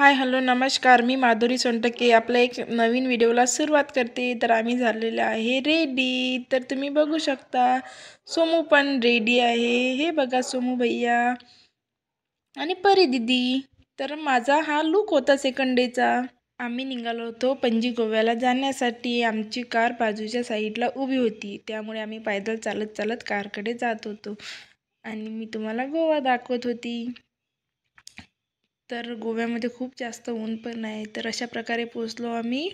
Hi hello नमस्कार, मी माधुरी सोनटके आपल्या एक नवीन व्हिडिओला सुरुवात करते. तर आम्ही झालेले आहे रेडी. तर तुम्ही बघू शकता सोमू पण रेडी आहे. हे बघा सोमू भैया आणि परी दीदी. तर माझा हा लुक होता सेकंड डेचा. आम्ही निघालो होतो पणजी गोव्याला जाण्यासाठी. आमची कार बाजूच्या साईडला उभी होती, त्यामुळे आम्ही पैदल चालत चालत कारकडे जात होतो आणि मी तुम्हाला गोवा दाखवत होती. तर गोव्यामध्ये खूप जास्त ऊन पण आहे. तर अशा प्रकारे पोचलो आम्ही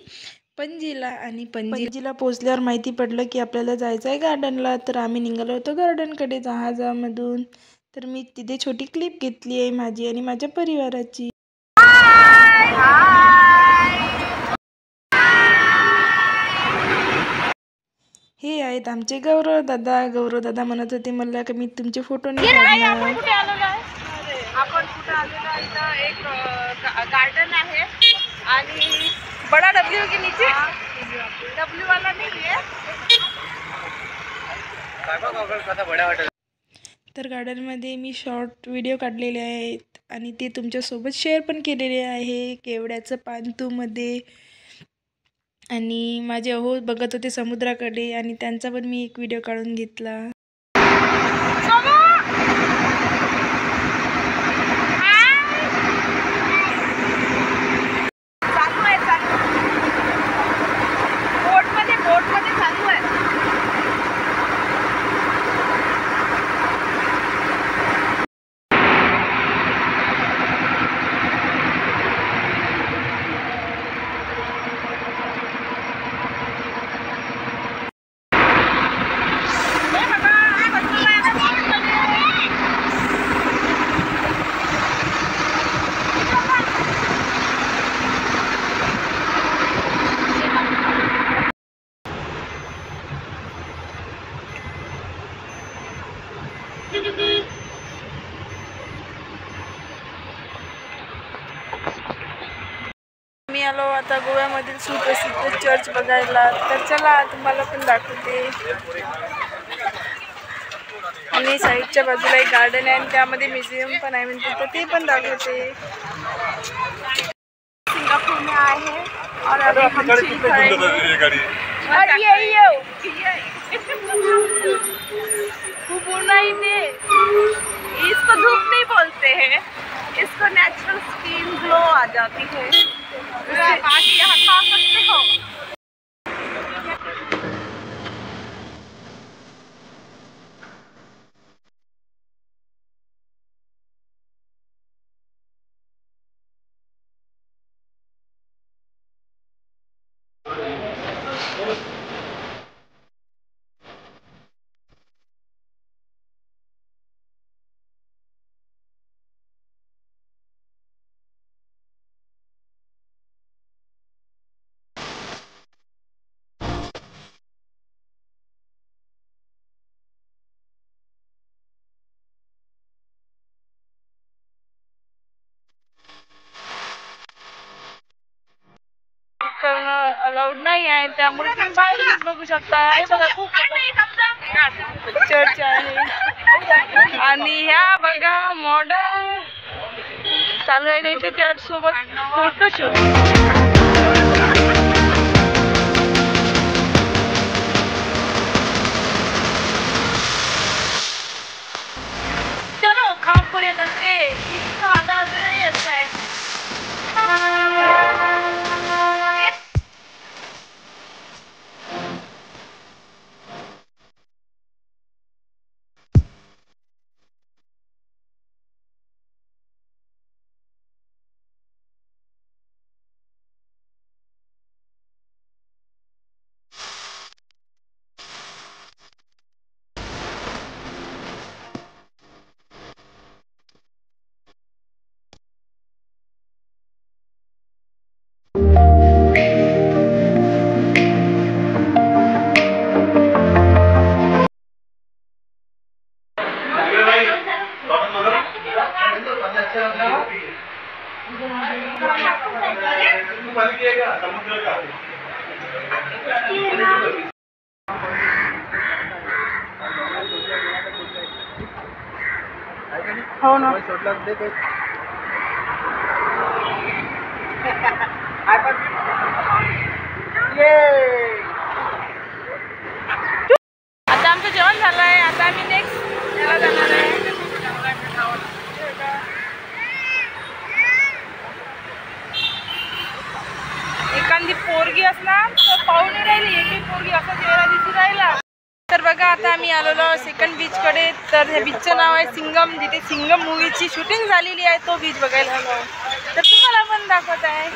पणजीला आणि पणजीला पोचल्यावर माहिती पडलं की आपल्याला जायचं आहे गार्डनला. तर आम्ही निघालो होतो गार्डनकडे जहाजामधून. तर मी तिथे छोटी क्लिप घेतली आहे माझी आणि माझ्या परिवाराची. हे आहेत आमचे गौरव दादा. गौरव दादा म्हणत होते मला की मी तुमचे फोटो नाही काढणार. आपण कुठे आलेलो इथं एक गार्डन आहे आणि बडा डब्ल्यू के नीचे डब्ल्यू वाला नाही आहे. तर गार्डनमध्ये मी शॉर्ट व्हिडिओ काढलेले आहेत आणि ते तुमच्यासोबत शेअर पण केलेले आहे. केवड्याचं पान मध्ये आणि माझे अहो बघत होते समुद्राकडे आणि त्यांचा पण मी एक व्हिडिओ काढून घेतला. मी आलो आता गोव्यामधील सुप्रसिद्ध चर्च बघायला. तर चला तुम्हाला पण दाखवते. आणि साईडच्या बाजूला एक गार्डन आहे आणि त्यामध्ये म्युझियम पण आहे, म्हणजे तर ते पण दाखवते. सिंगापूर में आए हैं और अभी हम इसको धूप नहीं बोलते हैं, इसको नेचुरल स्किन ग्लो आ जाती है. आप आके यहाँ खा सकते हो. अलाउड नाही आहे, त्यामुळे तुम्ही बाहेर बघू शकता. हे बघा खूप चर्च आहे आणि ह्या बघा मॉडर्न चालू आहे इथे त्यासोबत फोटोशूट. हो ना. आता आमचं जेवण झालं आहे. आता आम्ही नेक्स्ट याला जाणार आहे. एखादी पोरगी असणार तर पाहून राहिली, एकही पोरगी असा चेहरा दिसून राहिला. तर बघा आता आम्ही आलेलो सेकंड बीचकडे. तर ह्या बीचचं नाव आहे सिंगम, जिथे सिंगम मूवीची शूटिंग झालेली आहे. तो बीच बघायला आलो. तर तुम्हाला पण दाखवत आहे.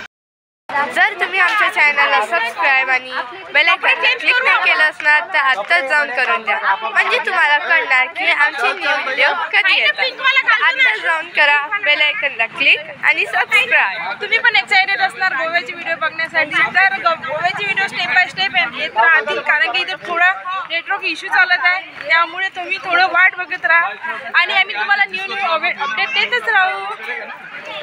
जर तुम्ही आमच्या चॅनलला सबस्क्राईब आणि बेल आयकॉन क्लिक नाही केलं असणार तर आत्ताच जाऊन करून द्या. म्हणजे तुम्हाला कळणार की आमचे न्यू व्हिडिओ कधी येतात. आत्ताच जाऊन करा, बेल आयकॉनला क्लिक आणि सबस्क्राईब. तुम्ही पण एक्साइटेड असणार गोव्याचे व्हिडिओ बघण्यासाठी. तर गोव्याचे व्हिडिओ स्टेप बाय स्टेप येत राहतील, कारण की इथे थोडा नेटवर्क इश्यू चालत आहे. त्यामुळे तुम्ही थोडं वाट बघत राहा आणि आम्ही तुम्हाला न्यू अपडेट देतच राहू.